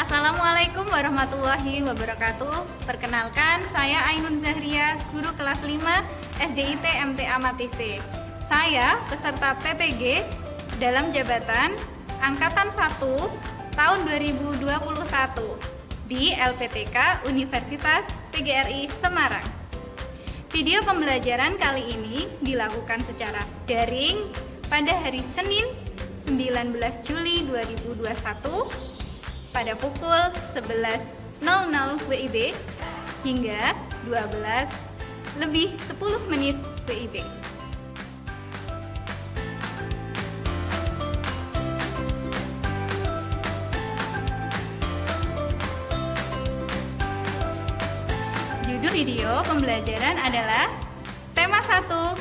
Assalamualaikum warahmatullahi wabarakatuh. Perkenalkan, saya Ainun Zahria, guru kelas 5 SDIT MTA Matise. Saya peserta PPG dalam jabatan Angkatan 1 tahun 2021 di LPTK Universitas PGRI Semarang. Video pembelajaran kali ini dilakukan secara daring pada hari Senin 19 Juli 2021 pada pukul 11.00 WIB hingga 12:10 WIB. Judul video pembelajaran adalah tema 1,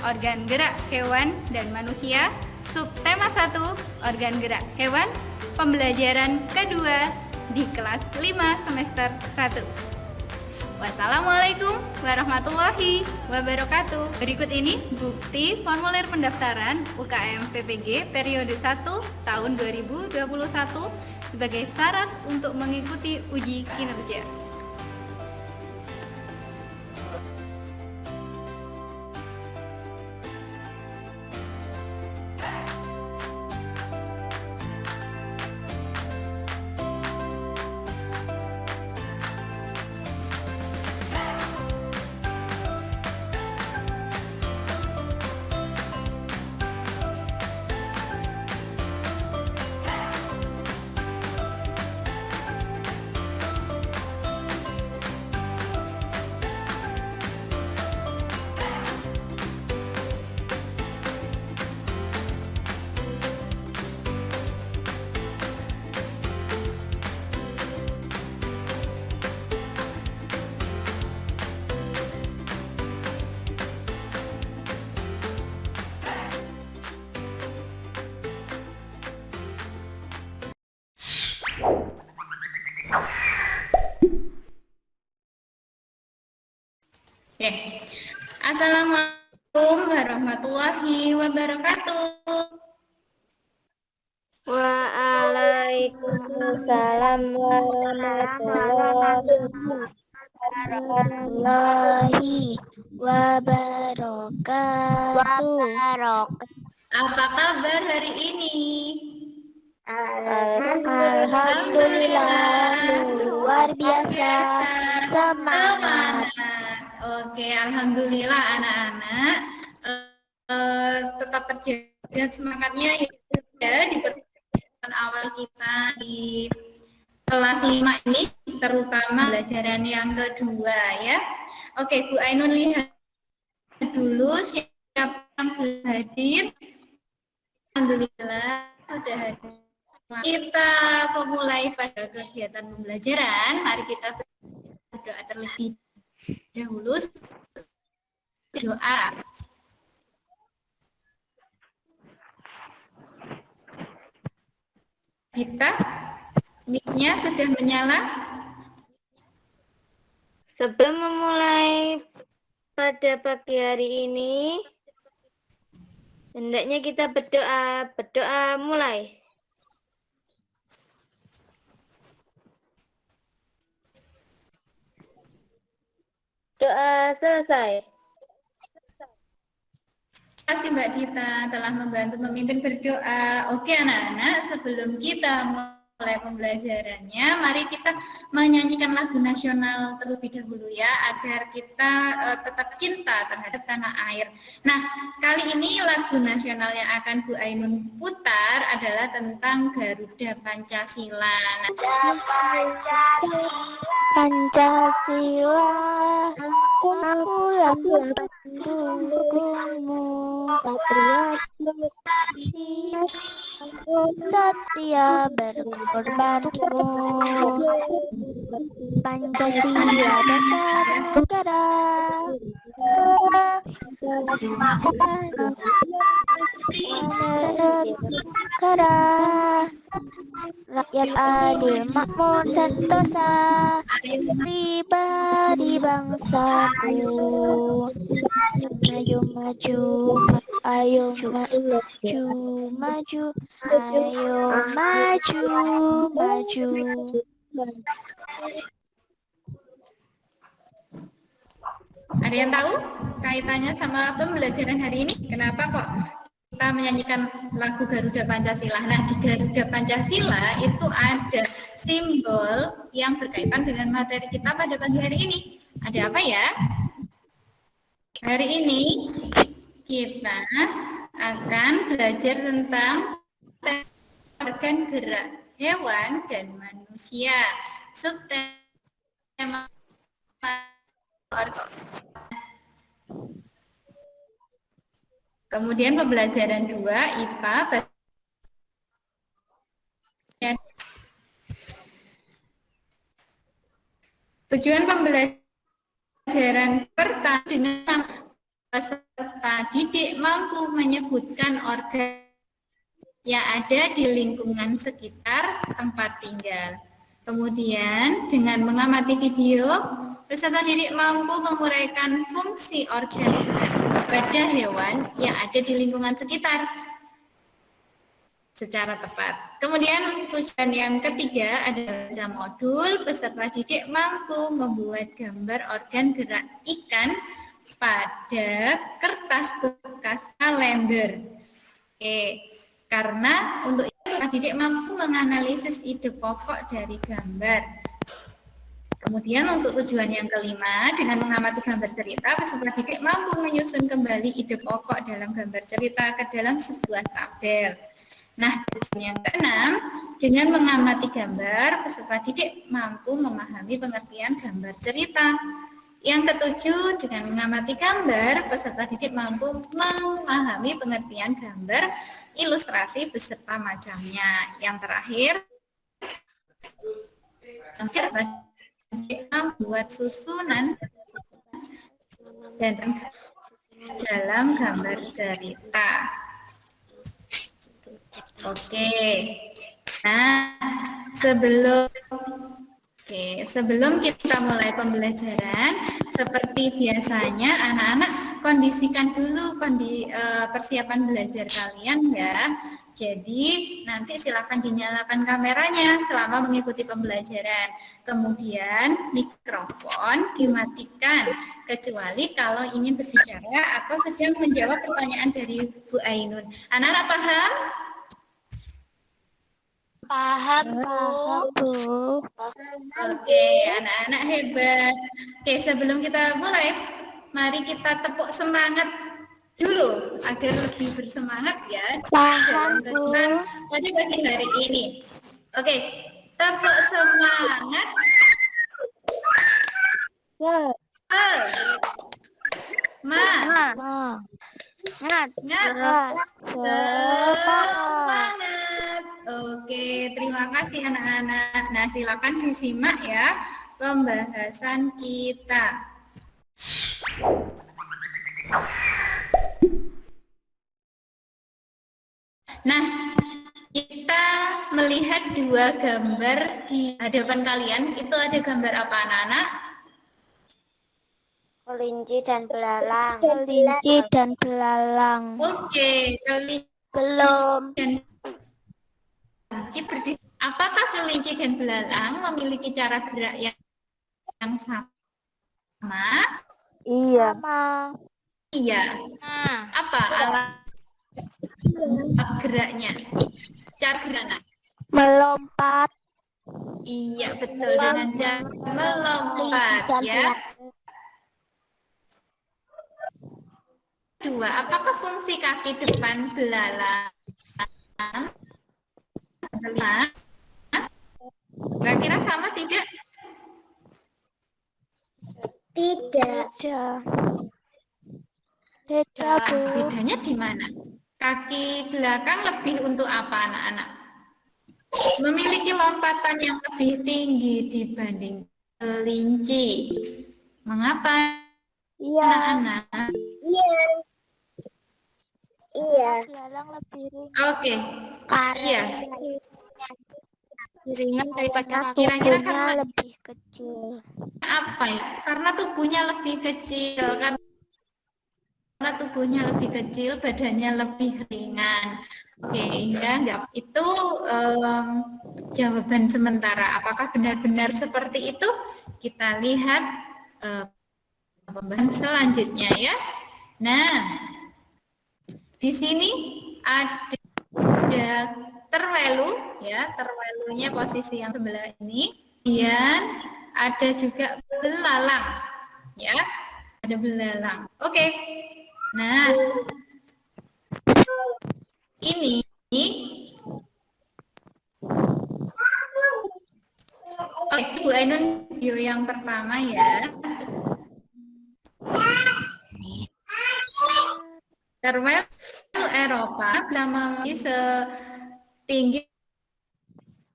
organ gerak hewan dan manusia, subtema 1, organ gerak hewan, pembelajaran kedua di kelas 5 semester 1. Wassalamualaikum warahmatullahi wabarakatuh. Berikut ini bukti formulir pendaftaran UKM PPG periode 1 tahun 2021 sebagai syarat untuk mengikuti uji kinerja. Assalamualaikum warahmatullahi wabarakatuh. Waalaikumsalam warahmatullahi wabarakatuh. Apa kabar hari ini? Alhamdulillah, luar biasa, semangat. Oke, alhamdulillah anak-anak tetap terjaga semangatnya ya di pertemuan awal kita di kelas 5 ini, terutama pelajaran yang kedua ya. Oke, Bu Ainun lihat dulu siapa yang belum hadir. Alhamdulillah sudah hadir. Kita memulai pada kegiatan pembelajaran. Mari kita berdoa terlebih dahulu. Doa. Kita mic-nya sudah menyala. Sebelum memulai pada pagi hari ini, hendaknya kita berdoa mulai. Doa selesai. Terima kasih Mbak Dita telah membantu memimpin berdoa. Oke anak-anak, sebelum kita mulai pembelajarannya, mari kita menyanyikan lagu nasional terlebih dahulu ya, agar kita tetap cinta terhadap tanah air. Nah, kali ini lagu nasional yang akan Bu Ainun putar adalah tentang Garuda Pancasila. Pancasila, aku yang mendukungmu, patriotis, aku setia berkorbanmu. Pancasila tetap negara. negara, rakyat adil, makmur, sentosa, pribadi bangsaku. Ayo maju, ayo maju, maju, ayo maju, maju. Ada yang tahu kaitannya sama pembelajaran hari ini? Kenapa kok kita menyanyikan lagu Garuda Pancasila? Nah, di Garuda Pancasila itu ada simbol yang berkaitan dengan materi kita pada pagi hari ini. Ada apa ya? Hari ini kita akan belajar tentang organ gerak hewan dan manusia. Subtema kemudian pembelajaran 2 IPA. Tujuan pembelajaran pertama dengan peserta didik mampu menyebutkan organ yang ada di lingkungan sekitar tempat tinggal. Kemudian dengan mengamati video, peserta didik mampu menguraikan fungsi organ pada hewan yang ada di lingkungan sekitar secara tepat. Kemudian tujuan yang ketiga adalah modul peserta didik mampu membuat gambar organ gerak ikan pada kertas bekas kalender. Karena untuk itu peserta didik mampu menganalisis ide pokok dari gambar. Kemudian untuk tujuan yang kelima, dengan mengamati gambar cerita, peserta didik mampu menyusun kembali ide pokok dalam gambar cerita ke dalam sebuah tabel. Nah, tujuan yang keenam, dengan mengamati gambar, peserta didik mampu memahami pengertian gambar cerita. Yang ketujuh, dengan mengamati gambar, peserta didik mampu memahami pengertian gambar, ilustrasi beserta macamnya. Yang terakhir, membuat susunan dan dalam gambar cerita. Oke. Nah, sebelum kita mulai pembelajaran, seperti biasanya anak-anak kondisikan dulu persiapan belajar kalian ya. Jadi nanti silakan dinyalakan kameranya selama mengikuti pembelajaran. Kemudian mikrofon dimatikan kecuali kalau ingin berbicara atau sedang menjawab pertanyaan dari Bu Ainun. Anak-anak paham? Paham, Bu. Oke, anak-anak hebat. Oke, sebelum kita mulai, mari kita tepuk semangat dulu agar lebih bersemangat ya. Paham, Bu. Pada pagi hari ini. Oke, tepuk semangat. Semangat. Oke, terima kasih anak-anak. Nah, silakan disimak ya pembahasan kita. Nah, kita melihat dua gambar di hadapan kalian. Itu ada gambar apa anak-anak? Kelinci dan belalang. Kelinci dan belalang. Oke, kelinci Belum. dan apakah kelinci dan belalang memiliki cara gerak yang sama? Iya. Iya. Apa alat geraknya? Cara geraknya? Melompat. Iya, betul, dengan cara melompat ya. Dua, apakah fungsi kaki depan belalang? Kira-kira sama tidak? Tidak. Beda, Bu. Bedanya di mana? Kaki belakang lebih untuk apa anak-anak? Memiliki lompatan yang lebih tinggi dibanding kelinci. Mengapa Iya. anak-anak? Iya. Iya. Belalang lebih ringan. Oke. Karena Iya. lebih ringan daripada Kira-kira tubuhnya karena lebih kecil. apa ya? Karena tubuhnya lebih kecil, karena tubuhnya lebih kecil, badannya lebih ringan. Oke, enggak. Itu jawaban sementara. Apakah benar-benar seperti itu? Kita lihat pembahasan selanjutnya ya. Nah, di sini ada terwelu ya, terwelunya posisi yang sebelah ini. Kemudian ada juga belalang ya, ada belalang. Oke. Nah, ini oke, Bu Ainun video yang pertama ya. Terwelu Eropa memiliki setinggi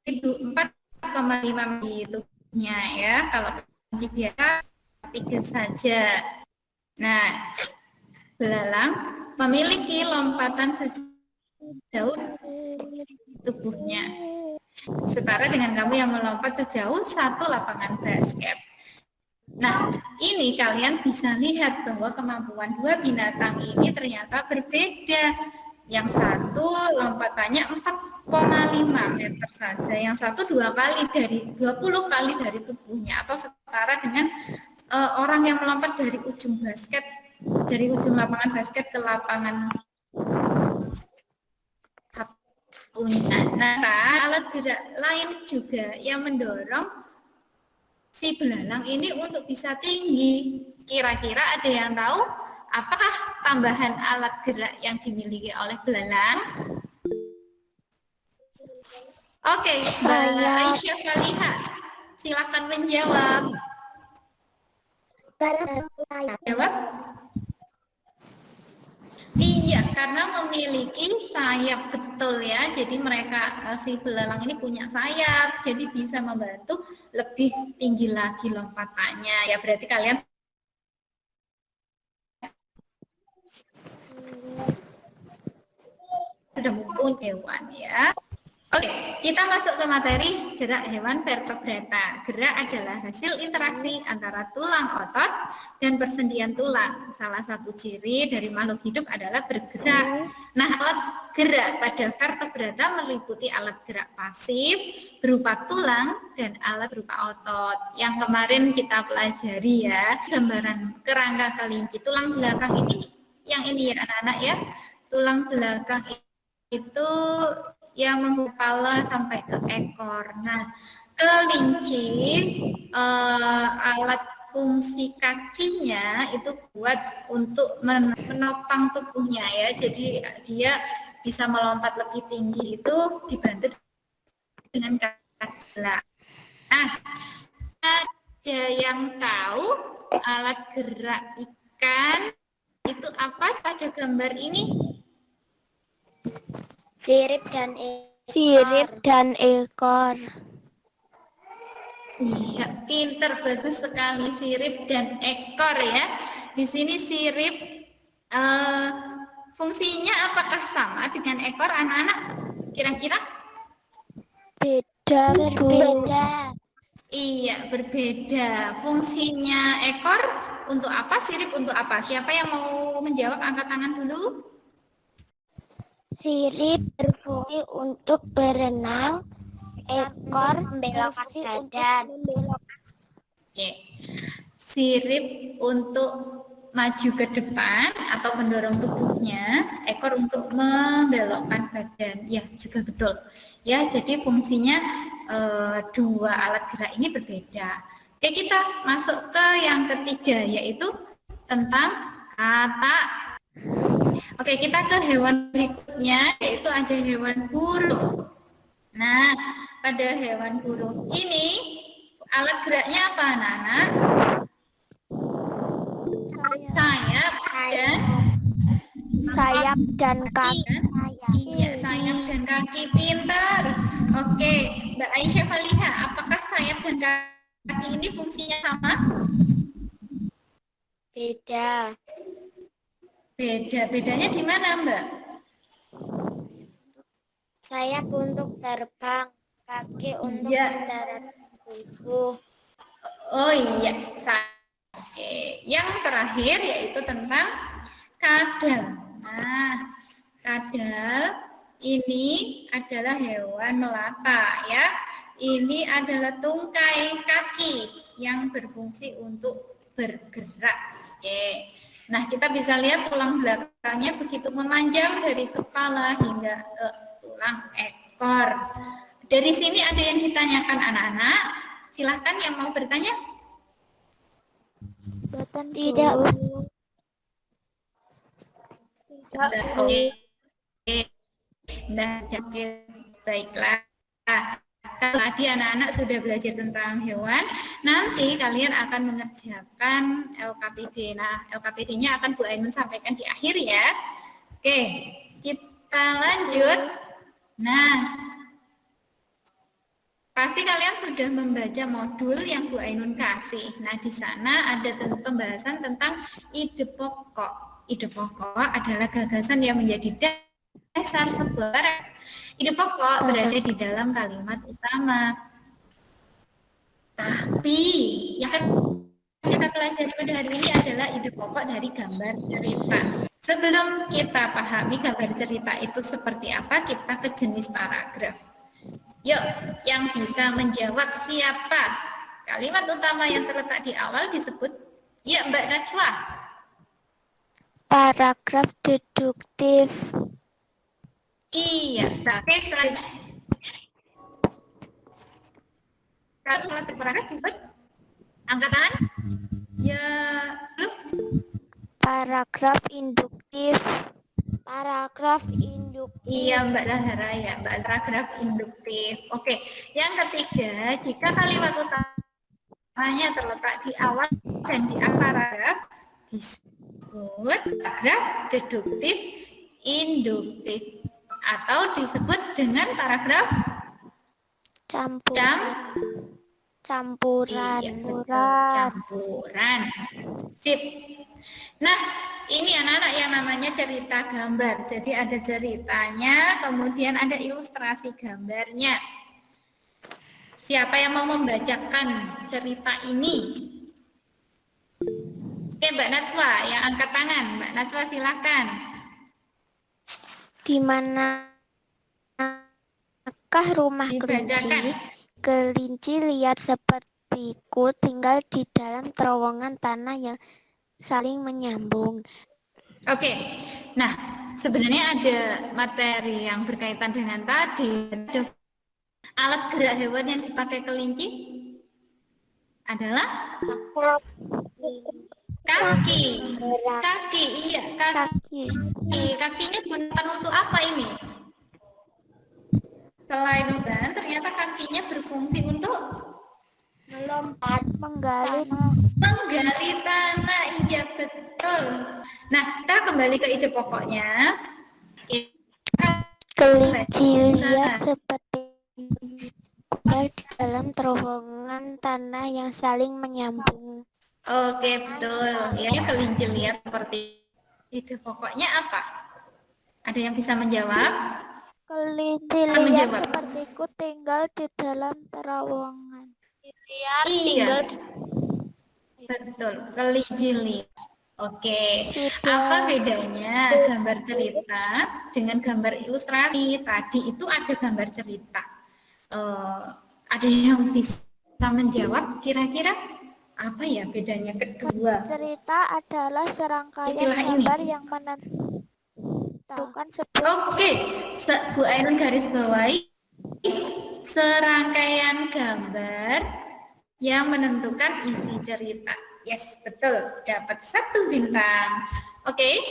4,5 tubuhnya ya. Kalau kelinci biasa 3 saja. Nah, belalang memiliki lompatan sejauh tubuhnya, setara dengan kamu yang melompat sejauh 1 lapangan basket. Nah, ini kalian bisa lihat bahwa kemampuan dua binatang ini ternyata berbeda. Yang satu lompatannya 4,5 meter saja, yang satu 20 kali dari tubuhnya, atau setara dengan orang yang melompat dari ujung lapangan basket ke lapangan satunya. Nah, alat gerak lain juga yang mendorong si belalang ini untuk bisa tinggi. Kira-kira ada yang tahu apakah tambahan alat gerak yang dimiliki oleh belalang? Oke, Mbak Aisyah Faliha, silakan menjawab. Jawab. Iya, karena memiliki sayap, betul ya. Jadi mereka si belalang ini punya sayap, jadi bisa membantu lebih tinggi lagi lompatannya. Ya berarti kalian sudah mempunyai hewan ya. Oke, kita masuk ke materi gerak hewan vertebrata. Gerak adalah hasil interaksi antara tulang otot dan persendian tulang. Salah satu ciri dari makhluk hidup adalah bergerak. Nah, alat gerak pada vertebrata meliputi alat gerak pasif berupa tulang dan alat berupa otot. Yang kemarin kita pelajari ya, gambaran kerangka kelinci. Tulang belakang ini, yang ini ya anak-anak ya, tulang belakang itu yang membawa kepala sampai ke ekor. Nah, kelinci alat fungsi kakinya itu kuat untuk menopang tubuhnya ya. Jadi dia bisa melompat lebih tinggi itu dibantu dengan kaki belakang. Nah, ada yang tahu alat gerak ikan itu apa pada gambar ini? Sirip dan ekor. Iya, pinter, bagus sekali, sirip dan ekor ya. Di sini sirip fungsinya apakah sama dengan ekor anak-anak? Kira-kira? Berbeda. Iya, berbeda. Fungsinya ekor untuk apa? Sirip untuk apa? Siapa yang mau menjawab? Angkat tangan dulu. Sirip berfungsi untuk berenang, ekor membelokkan badan. Oke. Sirip untuk maju ke depan atau mendorong tubuhnya, ekor untuk membelokkan badan. Ya, juga betul. Ya, jadi fungsinya dua alat gerak ini berbeda. Oke, kita masuk ke yang ketiga, yaitu tentang kata. Oke, kita ke hewan berikutnya, yaitu ada hewan burung. Nah, pada hewan burung ini alat geraknya apa, anak-anak? Sayap dan kaki. Iya, sayap dan kaki, pintar. Oke, Mbak Aisyah Faliha, apakah sayap dan kaki ini fungsinya sama? Beda. Bedanya di mana, Mbak? Sayap untuk terbang, kaki untuk Iya. mendarat tubuh. Oh iya, oke. Yang terakhir yaitu tentang kadal. Nah, kadal ini adalah hewan melata ya. Ini adalah tungkai kaki yang berfungsi untuk bergerak. Oke. Nah, kita bisa lihat tulang belakangnya begitu memanjang dari kepala hingga ke tulang ekor. Dari sini ada yang ditanyakan anak-anak. Silahkan yang mau bertanya. Tidak. Oke. Nah, baiklah. Kalau tadi anak-anak sudah belajar tentang hewan, nanti kalian akan mengerjakan LKPD. Nah, LKPD-nya akan Bu Ainun sampaikan di akhir ya. Oke, kita lanjut. Nah, pasti kalian sudah membaca modul yang Bu Ainun kasih. Nah, di sana ada pembahasan tentang ide pokok. Ide pokok adalah gagasan yang menjadi dasar sebuah ide pokok berada di dalam kalimat utama. Tapi yang akan kita pelajari pada hari ini adalah ide pokok dari gambar cerita. Sebelum kita pahami gambar cerita itu seperti apa, kita ke jenis paragraf. Yuk, yang bisa menjawab siapa? Kalimat utama yang terletak di awal disebut, ya Mbak Najwa. Paragraf deduktif. Iya, oke, selanjutnya. Kalau paragraf disebut angkat tangan. Ya, belum. Paragraf induktif. Paragraf induktif. Iya Mbak Zahra ya, Mbak paragraf induktif. Oke, yang ketiga, jika kalimat utamanya terletak di awal dan di akhir paragraf disebut paragraf deduktif induktif atau disebut dengan paragraf campuran. Iya, campuran. Sip. Nah, ini anak-anak yang namanya cerita gambar. Jadi ada ceritanya, kemudian ada ilustrasi gambarnya. Siapa yang mau membacakan cerita ini? Oke, Mbak Najwa yang angkat tangan. Mbak Najwa silakan. Di manakah rumah kelinci? Kelinci liar sepertiku tinggal di dalam terowongan tanah yang saling menyambung. Oke, nah sebenarnya ada materi yang berkaitan dengan tadi. Ada alat gerak hewan yang dipakai kelinci adalah kaki. Kaki, iya kaki. Kakinya digunakan untuk apa ini? Selain udan, ternyata kakinya berfungsi untuk melompat, menggali tanah. Iya betul. Nah, kita kembali ke ide pokoknya. Kelinci liar seperti tinggal di dalam terowongan tanah yang saling menyambung. Oke betul. Ya, kelinci liar seperti ide pokoknya apa? Ada yang bisa menjawab? Kelinci liar sepertiku tinggal di dalam terowongan. Iya. Betul, kelinci liar. Oke, apa bedanya gambar cerita dengan gambar ilustrasi? Tadi itu ada gambar cerita. Ada yang bisa menjawab kira-kira apa ya bedanya kedua? Cerita adalah serangkaian gambar yang menentukan sebuah. Oke, Bu Ainun garis bawahi serangkaian gambar yang menentukan isi cerita. Yes, betul. Dapat 1 bintang. Oke.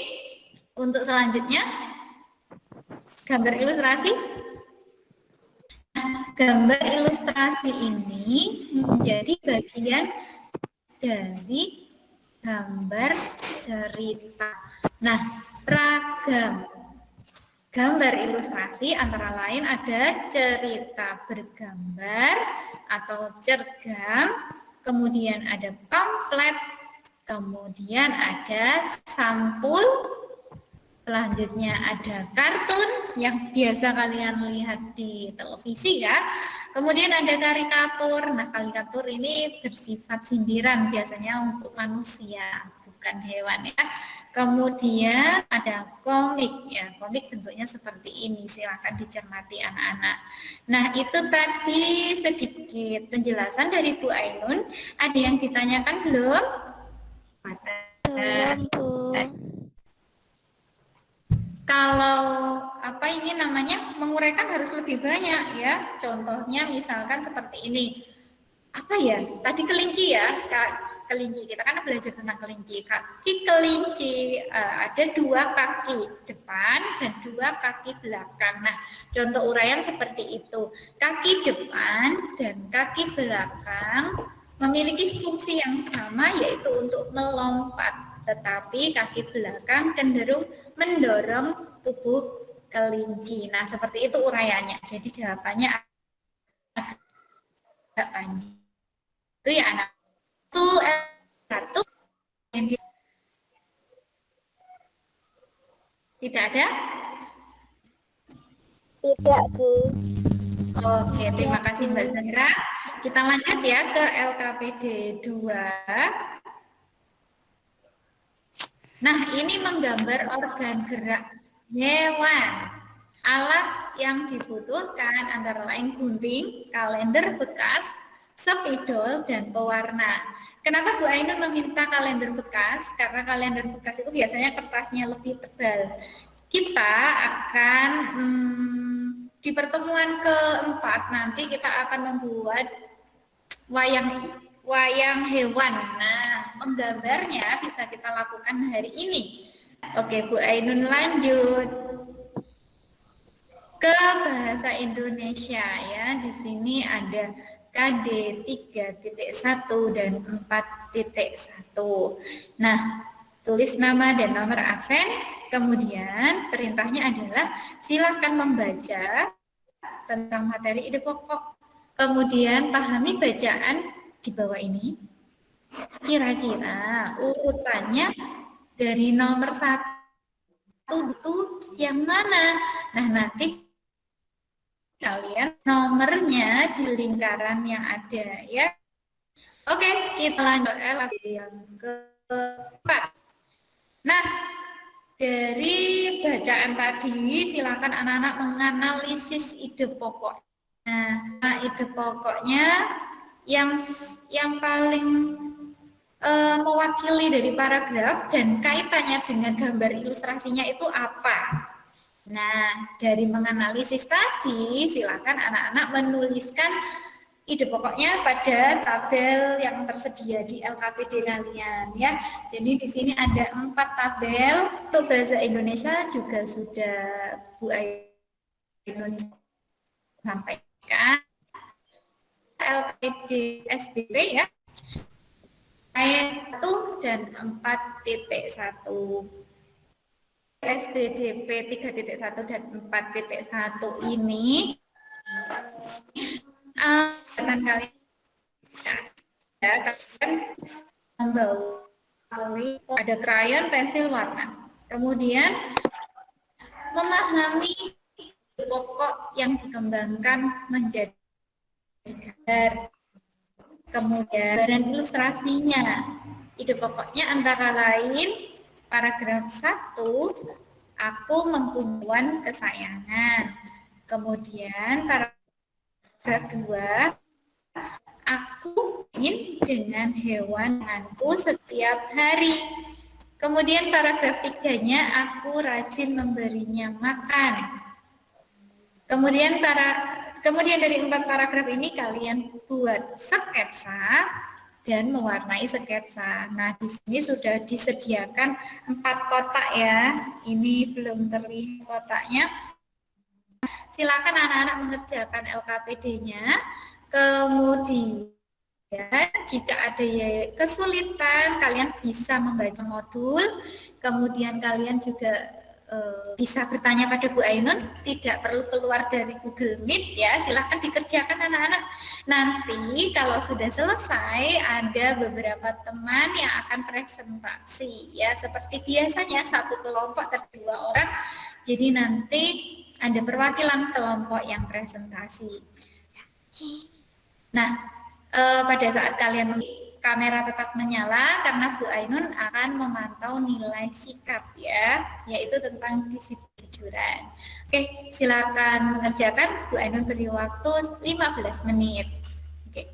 Untuk selanjutnya, gambar ilustrasi. Nah, gambar ilustrasi ini menjadi bagian dari gambar cerita. Nah, ragam gambar ilustrasi antara lain ada cerita bergambar atau cergam, kemudian ada pamflet, kemudian ada sampul Selanjutnya ada kartun yang biasa kalian lihat di televisi ya. Kemudian ada karikatur. Nah, karikatur ini bersifat sindiran biasanya untuk manusia, bukan hewan ya. Kemudian ada komik ya. Komik bentuknya seperti ini. Silakan dicermati anak-anak. Nah, itu tadi sedikit penjelasan dari Bu Ainun. Ada yang ditanyakan belum? Belum, Bu. Kalau apa ini namanya menguraikan harus lebih banyak ya. Contohnya misalkan seperti ini. Apa ya? Tadi kelinci ya, Kak. Kelinci. Kita kan belajar tentang kelinci. Kaki kelinci ada 2 kaki depan dan 2 kaki belakang. Nah, contoh uraian seperti itu. Kaki depan dan kaki belakang memiliki fungsi yang sama yaitu untuk melompat. Tetapi kaki belakang cenderung mendorong tubuh kelinci. Nah, seperti itu uraiannya. Jadi jawabannya agak panjang. Itu ya anak. Itu satu yang tidak ada? Tidak, Bu. Oke, terima kasih Mbak Zahra. Kita lanjut ya ke LKPD 2. Nah, ini menggambar organ gerak hewan. Alat yang dibutuhkan antara lain gunting, kalender bekas, spidol, dan pewarna. Kenapa Bu Ainun meminta kalender bekas? Karena kalender bekas itu biasanya kertasnya lebih tebal. Kita akan di pertemuan keempat nanti kita akan membuat wayang hewan. Nah, menggambarnya bisa kita lakukan hari ini. Oke, Bu Ainun lanjut ke bahasa Indonesia ya. Di sini ada KD 3.1 dan 4.1. Nah, tulis nama dan nomor absen. Kemudian perintahnya adalah silakan membaca tentang materi ide pokok. Kemudian pahami bacaan di bawah ini. Kira-kira urutannya dari nomor 1 itu yang mana? Nah, nanti kalian nomornya di lingkaran yang ada ya. Oke, kita lanjut yang keempat. Nah, dari bacaan tadi silakan anak-anak menganalisis ide pokok. Nah, ide pokoknya yang paling mewakili dari paragraf dan kaitannya dengan gambar ilustrasinya itu apa? Nah, dari menganalisis tadi, silakan anak-anak menuliskan ide pokoknya pada tabel yang tersedia di LKPD kalian ya. Jadi di sini ada 4 tabel. Untuk bahasa Indonesia juga sudah Bu Ainun sampaikan. LKPD SBB ya. Ayat 1 dan 4.1. SBDP 3.1 dan 4.1 ini kalian membawa ada krayon, pensil, warna. Kemudian memahami pokok yang dikembangkan menjadi gambar. Kemudian dan ilustrasinya. Ide pokoknya antara lain paragraf 1, aku mempunyai kesayangan. Kemudian paragraf 2, aku ingin dengan hewanku setiap hari. Kemudian paragraf 3-nya, aku rajin memberinya makan. Kemudian dari 4 paragraf ini kalian buat sketsa dan mewarnai sketsa. Nah, di sini sudah disediakan 4 kotak ya. Ini belum terlihat kotaknya. Silakan anak-anak mengerjakan LKPD-nya. Kemudian jika ada kesulitan, kalian bisa membaca modul. Kemudian kalian juga bisa bertanya pada Bu Ainun, tidak perlu keluar dari Google Meet ya, silahkan dikerjakan anak-anak. Nanti kalau sudah selesai ada beberapa teman yang akan presentasi ya, seperti biasanya satu kelompok terdiri 2 orang, jadi nanti ada perwakilan kelompok yang presentasi. Nah, pada saat kalian kamera tetap menyala karena Bu Ainun akan memantau nilai sikap ya, yaitu tentang kejujuran. Oke, silakan mengerjakan. Bu Ainun beri waktu 15 menit. Oke.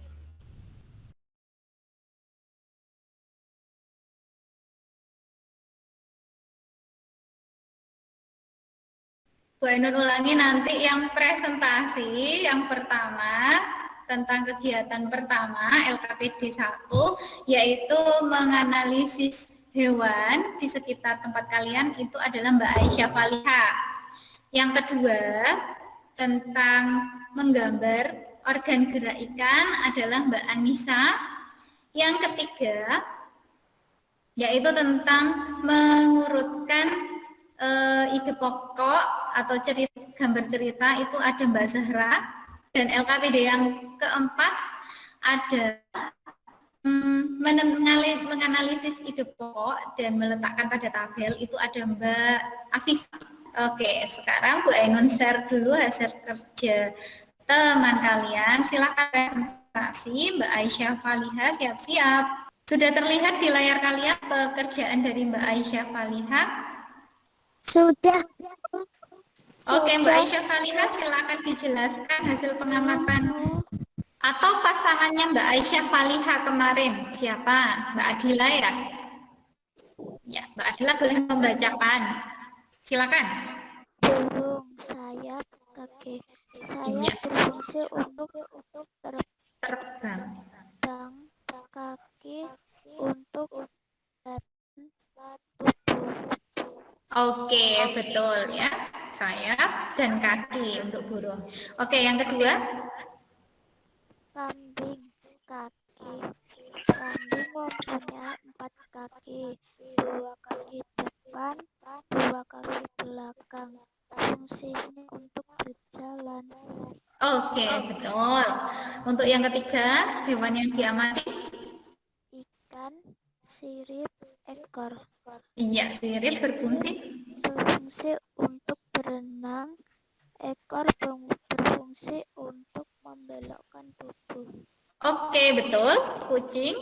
Bu Ainun ulangi nanti yang presentasi yang pertama tentang kegiatan pertama LKPD 1 yaitu menganalisis hewan di sekitar tempat kalian itu adalah Mbak Aisyah Faliha. Yang kedua tentang menggambar organ gerak ikan adalah Mbak Anissa. Yang ketiga yaitu tentang mengurutkan ide pokok atau gambar cerita itu ada Mbak Zahra. Dan LKPD yang keempat ada menganalisis ide pokok dan meletakkan pada tabel itu ada Mbak Afif. Oke, sekarang Bu Ainun share dulu hasil kerja teman kalian. Silakan presentasi Mbak Aisyah Faliha, siap-siap. Sudah terlihat di layar kalian pekerjaan dari Mbak Aisyah Faliha? Sudah. Oke, Mbak Aisyah Faliha, silakan dijelaskan hasil pengamatan atau pasangannya Mbak Aisyah Faliha kemarin. Siapa? Mbak Adila ya? Ya, Mbak Adila boleh membacakan. Silakan. Burung sayap kaki. Sayap berfungsi untuk terbang. Kaki untuk tubuh. Oke, betul ya. Sayap dan kaki untuk burung. Oke, yang kedua. Kambing kaki. Kambing mempunyai 4 kaki. 2 kaki depan, 2 kaki belakang. Fungsinya untuk berjalan. Oke, betul. Untuk yang ketiga, hewan yang diamati. Ikan, sirip, ekor. Iya, sirip berfungsi untuk berenang, ekor berfungsi untuk membelokkan tubuh. Oke, betul. Kucing,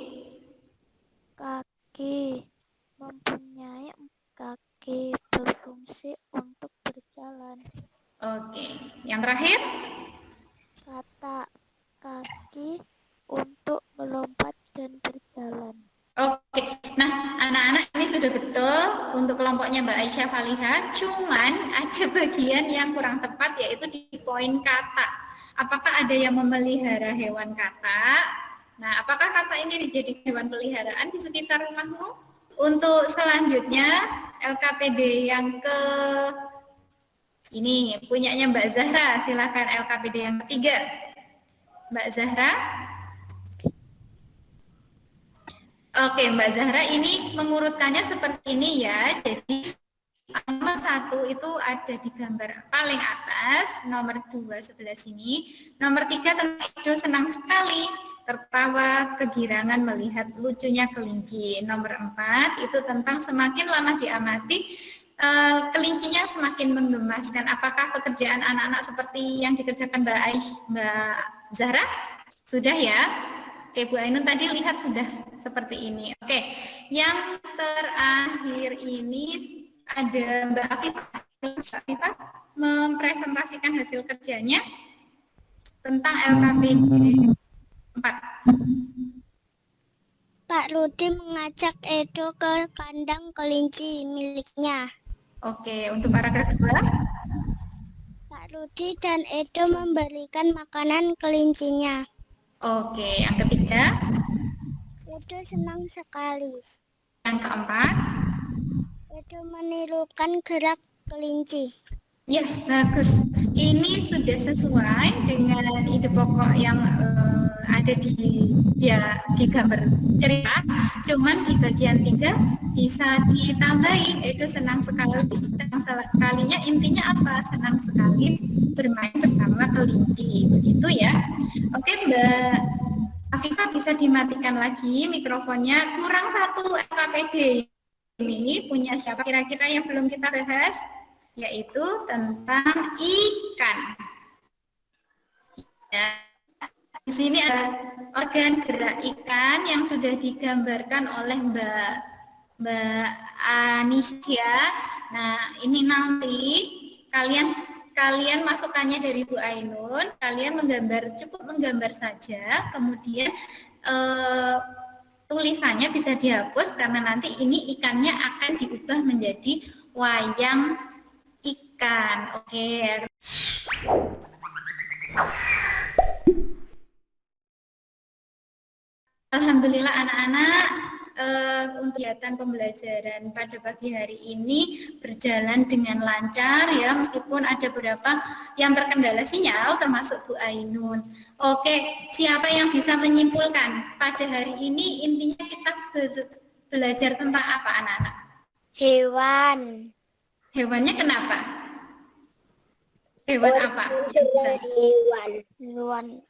kaki, mempunyai kaki, berfungsi untuk berjalan. Oke, yang terakhir? Katak, kaki untuk melompat dan berjalan. Oke, nah anak-anak ini sudah betul untuk kelompoknya Mbak Aisyah Faliha, cuman ada bagian yang kurang tepat yaitu di poin kata. Apakah ada yang memelihara hewan kata? Nah, apakah kata ini dijadikan hewan peliharaan di sekitar rumahmu? Untuk selanjutnya LKPD yang ini punyanya Mbak Zahra, silakan LKPD yang ketiga. Mbak Zahra. Oke, Mbak Zahra, ini mengurutkannya seperti ini ya. Jadi nomor 1 itu ada di gambar paling atas, nomor 2 sebelah sini, nomor 3 tentang Edo senang sekali tertawa kegirangan melihat lucunya kelinci. Nomor 4 itu tentang semakin lama diamati kelincinya semakin menggemaskan. Apakah pekerjaan anak-anak seperti yang dikerjakan Mbak Zahra? Sudah ya? Oke, Bu Ainun tadi lihat sudah seperti ini. Oke, yang terakhir ini ada Mbak Afifah. Mbak Afifah mempresentasikan hasil kerjanya tentang LKPD 4. Pak Rudi mengajak Edo ke kandang kelinci miliknya. Oke, untuk paragraf kedua. Pak Rudi dan Edo memberikan makanan kelincinya. Oke, yang ketiga. Edo senang sekali. Yang keempat. Edo menirukan gerak kelinci. Ya, bagus. Ini sudah sesuai dengan ide pokok yang ada di gambar cerita. Cuman di bagian 3 bisa ditambahin, itu senang sekali. Kalinya intinya apa? Senang sekali bermain bersama kelinci, begitu ya. Oke Mbak Afifah, bisa dimatikan lagi mikrofonnya. Kurang satu LKPD ini punya siapa kira-kira yang belum kita bahas? Yaitu tentang ikan. Ya. Di sini ada organ gerak ikan yang sudah digambarkan oleh Mbak Anisya. Nah, ini nanti kalian masukannya dari Bu Ainun, kalian cukup menggambar saja, kemudian tulisannya bisa dihapus karena nanti ini ikannya akan diubah menjadi wayang ikan. Oke. Alhamdulillah anak-anak, kegiatan pembelajaran pada pagi hari ini berjalan dengan lancar ya, meskipun ada beberapa yang terkendala sinyal termasuk Bu Ainun. Oke, siapa yang bisa menyimpulkan pada hari ini intinya kita belajar tentang apa anak-anak? Hewan. Hewannya kenapa? Hewan apa? Hewan.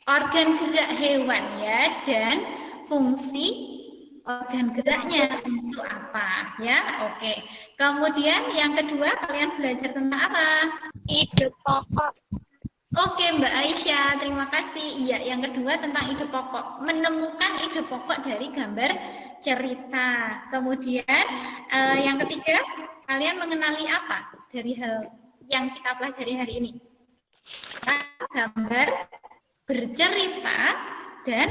Organ gerak hewan ya, dan fungsi organ geraknya untuk apa ya. Oke, kemudian yang kedua kalian belajar tentang apa? Ide pokok. Oke Mbak Aisyah, terima kasih. Iya, yang kedua tentang ide pokok, menemukan ide pokok dari gambar cerita. Kemudian yang ketiga, kalian mengenali apa dari hal yang kita pelajari hari ini? Gambar bercerita dan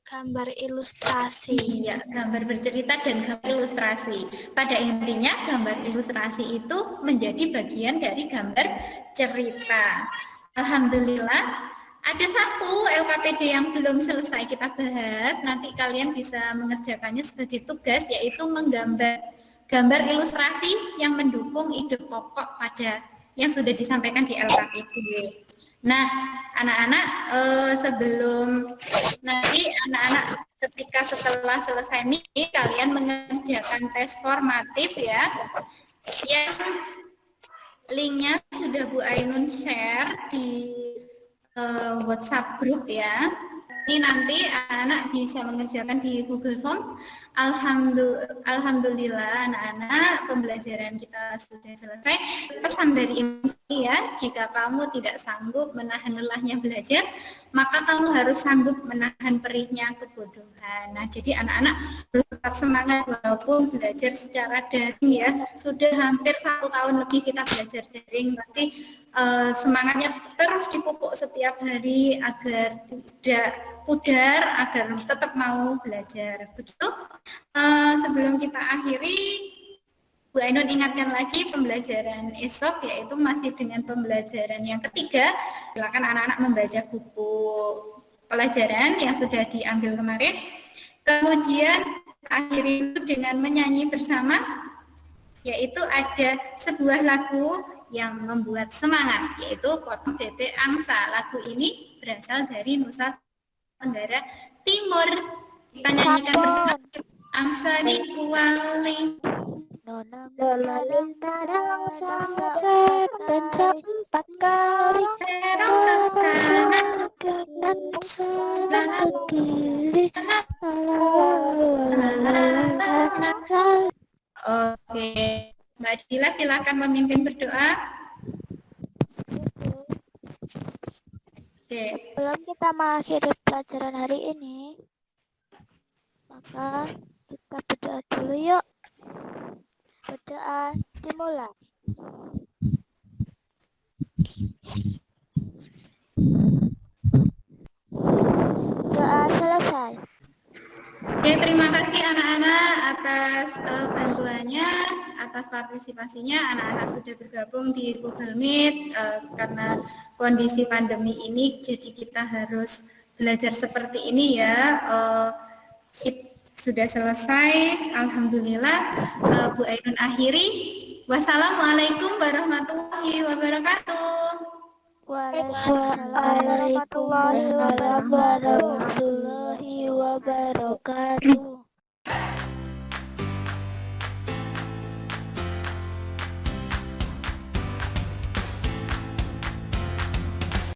gambar ilustrasi. Iya, gambar bercerita dan gambar ilustrasi. Pada intinya gambar ilustrasi itu menjadi bagian dari gambar cerita. Alhamdulillah, ada satu LKPD yang belum selesai kita bahas. Nanti kalian bisa mengerjakannya sebagai tugas, yaitu menggambar gambar ilustrasi yang mendukung ide pokok pada yang sudah disampaikan di LKPD. Nah, anak-anak sebelum nanti anak-anak ketika setelah selesai ini kalian mengerjakan tes formatif ya, yang linknya sudah Bu Ainun share di WhatsApp group ya. Ini nanti anak-anak bisa mengerjakan di Google Form. Alhamdulillah anak-anak, pembelajaran kita sudah selesai. Pesan dari Ibu ya, jika kamu tidak sanggup menahan lelahnya belajar, maka kamu harus sanggup menahan perihnya kebodohan. Nah, jadi anak-anak harus tetap semangat walaupun belajar secara daring ya. Sudah hampir 1 tahun lebih kita belajar daring, berarti semangatnya terus dipupuk setiap hari agar tidak pudar, agar tetap mau belajar. Begitu. Sebelum kita akhiri, Bu Ainun ingatkan lagi pembelajaran esok, yaitu masih dengan pembelajaran yang ketiga. Silakan anak-anak membaca buku pelajaran yang sudah diambil kemarin. Kemudian akhiri itu dengan menyanyi bersama, yaitu ada sebuah lagu yang membuat semangat, yaitu Potong Bebek Angsa. Lagu ini berasal dari Nusa Tenggara Timur. Kita nyanyikan bersama. Angsa di kuali Nona melalintang angsa empat kali terang ke kanan salah ke kiri. Oke, Mbak Dila silakan memimpin berdoa. Oke. Sebelum kita mengakhiri pelajaran hari ini, maka kita berdoa dulu yuk. Berdoa dimulai. Doa selesai. Oke, terima kasih anak-anak atas bantuannya, atas partisipasinya. Anak-anak sudah bergabung di Google Meet karena kondisi pandemi ini, jadi kita harus belajar seperti ini ya. Sudah selesai, alhamdulillah. Bu Ainun akhiri. Wassalamualaikum warahmatullahi wabarakatuh. Waalaikumsalam warahmatullahi wabarakatuh.